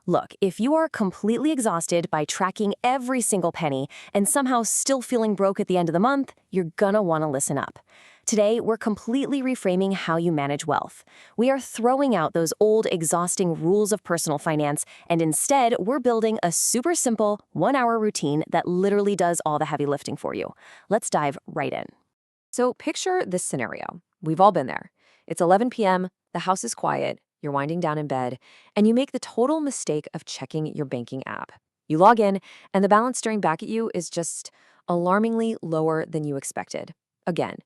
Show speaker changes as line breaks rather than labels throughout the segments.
Look, if you are completely exhausted by tracking every single penny and somehow still feeling broke at the end of the month, you're gonna wanna listen up. Today, we're completely reframing how you manage wealth. We are throwing out those old, exhausting rules of personal finance, and instead, we're building a super simple, 1-hour routine that literally does all the heavy lifting for you. Let's dive right in.
So picture this scenario. We've all been there. It's 11 p.m., the house is quiet, you're winding down in bed, and you make the total mistake of checking your banking app. You log in, and the balance staring back at you is just alarmingly lower than you expected. Again.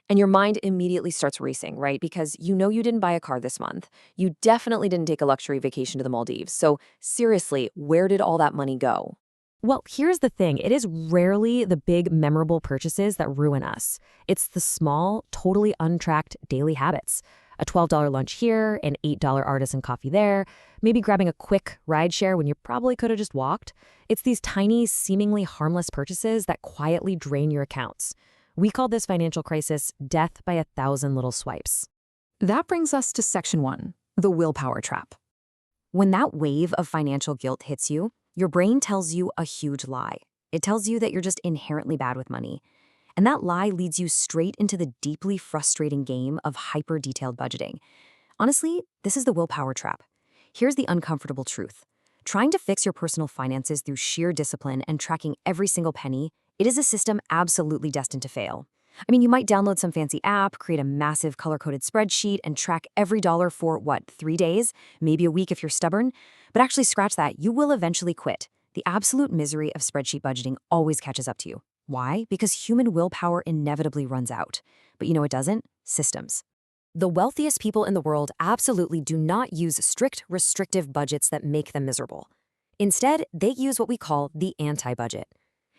And your mind immediately starts racing, right? Because you know you didn't buy a car this month. You definitely didn't take a luxury vacation to the Maldives. So seriously, where did all that money go?
Well, here's the thing. It is rarely the big, memorable purchases that ruin us. It's the small, totally untracked daily habits. A $12 lunch here, an $8 artisan coffee there, maybe grabbing a quick rideshare when you probably could have just walked. It's these tiny, seemingly harmless purchases that quietly drain your accounts. We call this financial crisis death by 1,000 little swipes.
That brings us to section 1, the willpower trap.
When that wave of financial guilt hits you, your brain tells you a huge lie. It tells you that you're just inherently bad with money. And that lie leads you straight into the deeply frustrating game of hyper-detailed budgeting. Honestly, this is the willpower trap. Here's the uncomfortable truth. Trying to fix your personal finances through sheer discipline and tracking every single penny, it is a system absolutely destined to fail. I mean, you might download some fancy app, create a massive color-coded spreadsheet, and track every dollar for, 3 days? Maybe a week if you're stubborn? But actually, scratch that, you will eventually quit. The absolute misery of spreadsheet budgeting always catches up to you. Why? Because human willpower inevitably runs out. But you know what doesn't? Systems. The wealthiest people in the world absolutely do not use strict, restrictive budgets that make them miserable. Instead, they use what we call the anti-budget.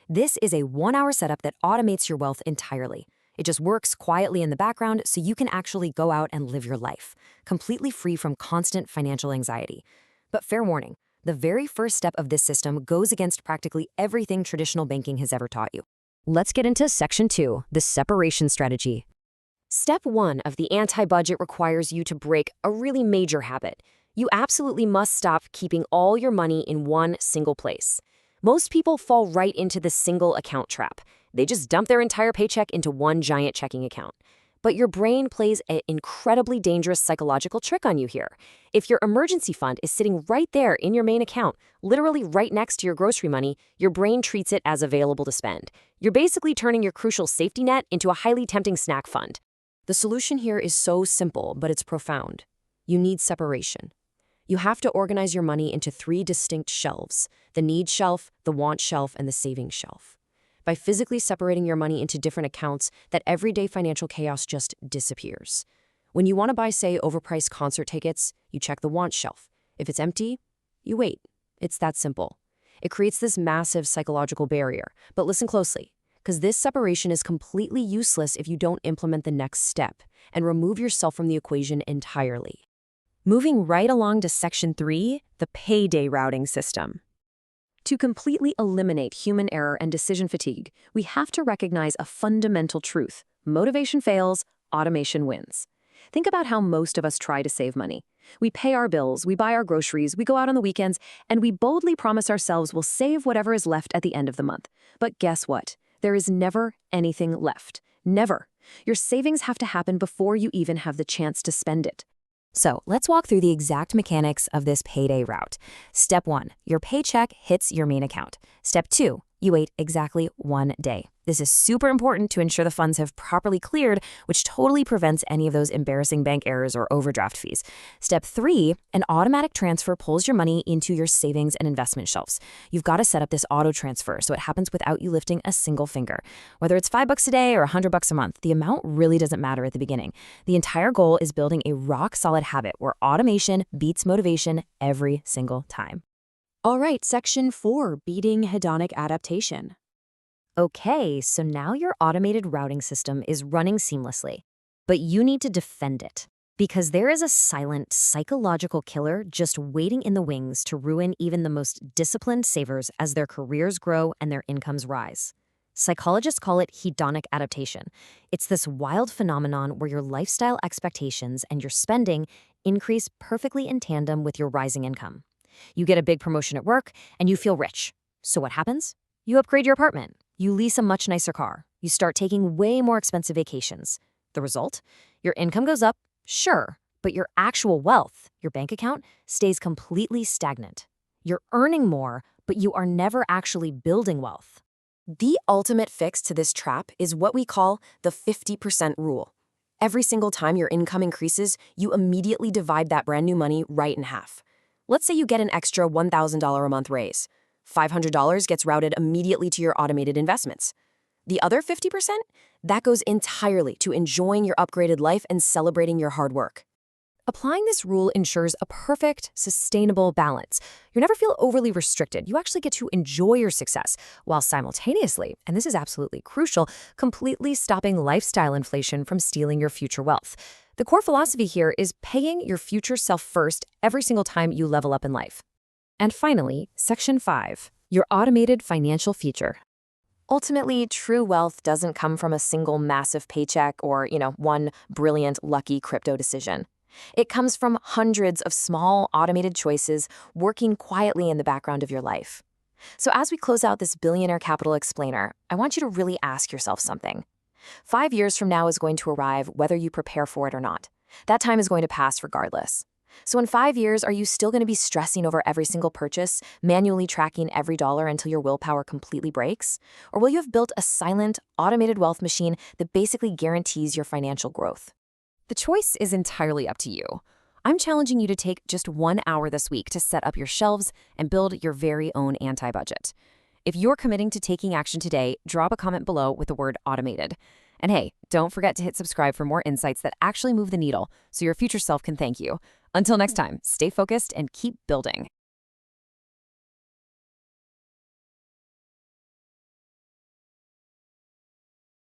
This is a 1-hour setup that automates your wealth entirely. It just works quietly in the background so you can actually go out and live your life, completely free from constant financial anxiety. But fair warning, the very first step of this system goes against practically everything traditional banking has ever taught you.
Let's get into section 2, the separation strategy.
Step 1 of the anti-budget requires you to break a really major habit. You absolutely must stop keeping all your money in one single place. Most people fall right into the single account trap. They just dump their entire paycheck into one giant checking account. But your brain plays an incredibly dangerous psychological trick on you here. If your emergency fund is sitting right there in your main account, literally right next to your grocery money, your brain treats it as available to spend. You're basically turning your crucial safety net into a highly tempting snack fund. The solution here is so simple, but it's profound. You need separation. You have to organize your money into 3 distinct shelves: the need shelf, the want shelf, and the savings shelf. By physically separating your money into different accounts, that everyday financial chaos just disappears. When you want to buy, say, overpriced concert tickets, you check the want shelf. If it's empty, you wait. It's that simple. It creates this massive psychological barrier. But listen closely, because this separation is completely useless if you don't implement the next step and remove yourself from the equation entirely. Moving right along to section 3, the payday routing system. To completely eliminate human error and decision fatigue, we have to recognize a fundamental truth. Motivation fails, automation wins. Think about how most of us try to save money. We pay our bills, we buy our groceries, we go out on the weekends, and we boldly promise ourselves we'll save whatever is left at the end of the month. But guess what? There is never anything left. Never. Your savings have to happen before you even have the chance to spend it.
So let's walk through the exact mechanics of this payday route. Step 1, your paycheck hits your main account. Step 2, you wait exactly 1 day. This is super important to ensure the funds have properly cleared, which totally prevents any of those embarrassing bank errors or overdraft fees. Step 3, an automatic transfer pulls your money into your savings and investment shelves. You've got to set up this auto transfer so it happens without you lifting a single finger. Whether it's $5 a day or $100 a month, the amount really doesn't matter at the beginning. The entire goal is building a rock-solid habit where automation beats motivation every single time.
All right, section 4, beating hedonic adaptation.
Okay, so now your automated routing system is running seamlessly, but you need to defend it because there is a silent psychological killer just waiting in the wings to ruin even the most disciplined savers as their careers grow and their incomes rise. Psychologists call it hedonic adaptation. It's this wild phenomenon where your lifestyle expectations and your spending increase perfectly in tandem with your rising income.
You get a big promotion at work, and you feel rich. So what happens? You upgrade your apartment. You lease a much nicer car. You start taking way more expensive vacations. The result? Your income goes up, sure, but your actual wealth, your bank account, stays completely stagnant. You're earning more, but you are never actually building wealth. The ultimate fix to this trap is what we call the 50% rule. Every single time your income increases, you immediately divide that brand new money right in half. Let's say you get an extra $1,000 a month raise. $500 gets routed immediately to your automated investments. The other 50%? That goes entirely to enjoying your upgraded life and celebrating your hard work. Applying this rule ensures a perfect, sustainable balance. You never feel overly restricted. You actually get to enjoy your success, while simultaneously, and this is absolutely crucial, completely stopping lifestyle inflation from stealing your future wealth. The core philosophy here is paying your future self first every single time you level up in life. And finally, Section 5, your automated financial future. Ultimately, true wealth doesn't come from a single massive paycheck or, one brilliant, lucky crypto decision. It comes from hundreds of small, automated choices working quietly in the background of your life. So as we close out this Billionaire Capital Explainer, I want you to really ask yourself something. 5 years from now is going to arrive whether you prepare for it or not. That time is going to pass regardless. So in 5 years, are you still going to be stressing over every single purchase, manually tracking every dollar until your willpower completely breaks? Or will you have built a silent, automated wealth machine that basically guarantees your financial growth? The choice is entirely up to you. I'm challenging you to take just 1 hour this week to set up your shelves and build your very own anti-budget. If you're committing to taking action today, drop a comment below with the word automated. And hey, don't forget to hit subscribe for more insights that actually move the needle so your future self can thank you. Until next time, stay focused and keep building.